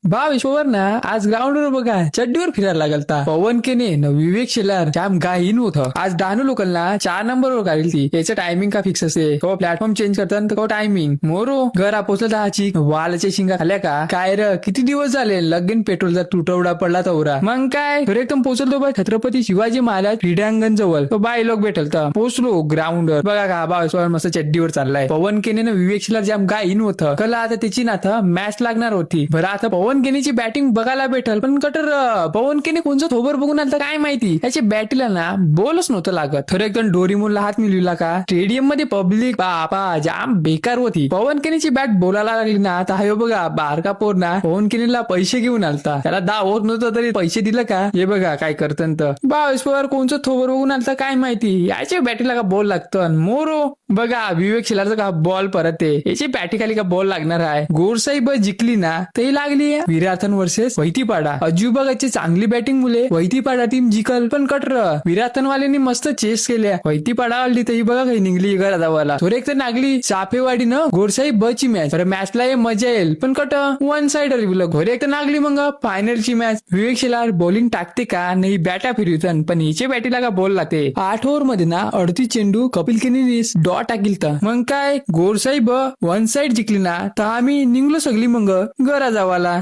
बा विश्ववर ना आज ग्राउंडवर बघा चड्डीवर फिरायला लागलता पवन केने न विवेक शेलार जाम गाहीन होतं. आज डहाणू लोकांना 4 नंबरवर काढली ती. याचं टायमिंग का फिक्स असते, तो प्लॅटफॉर्म चेंज करतात तो टायमिंग मोरो घर पोचलं दहाची वालाच्या शिंगा खाल्या का काय र किती दिवस झाले लगीन पेट्रोलचा तुटवडा पडला तवरा मग काय तर एकदम पोचलतो बा छत्रपती शिवाजी महाराज क्रीडांगण जवळ तो बाय लोक भेटल तर पोचलो ग्राउंडवर बघा का बा विश्ववर मस्त चड्डीवर चाललाय. पवन केने विवेक शेलार जाम गाहीन होतं. कला आता त्याची ना आता मॅच लागणार होती. बरं आता पवन केनेची बॅटिंग बघायला भेटल पण कटर पवन केने कोणचं थोबर बघून आलं तर काय माहिती त्याच्या बॅटीला ना बॉलच नव्हतं लागत. खरं एकदम डोरीमोनला हात मिळविला का स्टेडियम मध्ये पब्लिक बापा जाम बेकार होती. पवन केनेची बॅट बोलायला लागली ना आता हे बघा बारका पोर ना पवन केनेला पैसे घेऊन आलता. त्याला होत नव्हतं तरी पैसे दिलं का हे बघा काय करतं बावीस पवार कोणचं थोबर बघून आलता काय माहिती याच्या बॅटीला का बॉल लागतं मोरो बघा विवेक शेलारचा का बॉल परत आहे याची बॅटी खाली का बॉल लागणार आहे. गोरसाहेब जिंकली ना ते लागली विराथन वर्सेस वैतीपाडा. अजूबागाची चांगली बॅटिंग मुले वैतीपाडा टीम जिंकल पण कटर विराथनवाल्यांनी मस्त चेस केल्या. वैतीपाडा वाली तरी बघा काही निघली घरा जावाला थोडे एक तर नागली चापेवाडी न गोरसाहेब ब ची मॅच. मॅचला मजा येईल पण कट वन साइड घोरे एक तर नागली मग फायनलची मॅच. विवेक शेलार बॉलिंग टाकते का नाही बॅटा फिरवतन पण हिचे बॅटीला का बॉल लागते. 8 ओव्हर मध्ये ना 38 चेंडू कपिल केने डॉट टाकील तर मग काय गोरसाहेब वन साइड जिंकली ना तर आम्ही निघलो सगळी मग घरा जावाला.